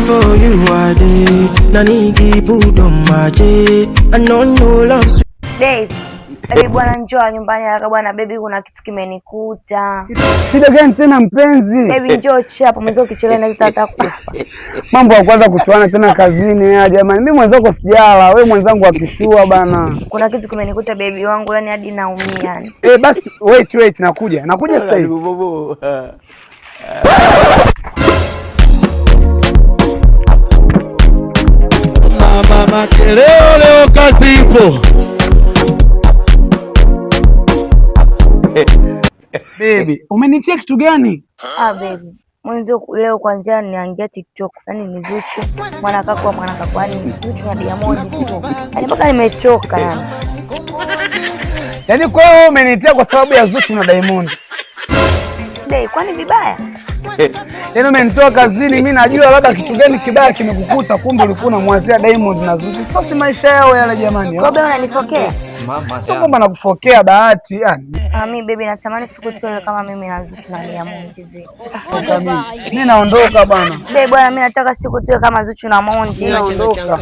for you are day. Nanigi budom maje. I know no love. Dave, baby bwana njoo nyumbani haraka bwana, baby kuna kitu kimenikuta. Shida gani tena mpenzi? Baby njoo chapo, mwanzo kichelewa na kitata kufa. Mambo ya kwanza kuchuana tena kazini ya jamani. Mimi mwenzako sijala, wewe mwenzangu akishua bana. Kuna kitu kimenikuta baby wangu, yani hadi naumia. Basi wait nakuja sasa hivi. Mama leo kazi ipo. Baby, umenitia kitu gani? Baby, mwanzo leo kwanza niangia TikTok, yani ni Zuchu, mwana kakwa yani Zuchu na Diamond tu. Yani mpaka nimechoka yani. Yaani kwa hiyo umenitia kwa sababu ya Zuchu na Diamond. Dei, kwani vibaya? Yaani umenitoa kazini, mimi najua labda kitu gani kibaya kimekukuta, kumbe ulikuwa unamwazia Diamond na Zuchu. Sasa si maisha yao yale jamani. Kwa sababu unanifokea? Sio kwamba nakufokea bahati yani. Mimi baby natamani siku tu kama mimi na Zuchu na Diamond hivi. Mimi naondoka bwana. Baby bwana, mimi nataka siku tu kama Zuchu na Diamond. Naondoka.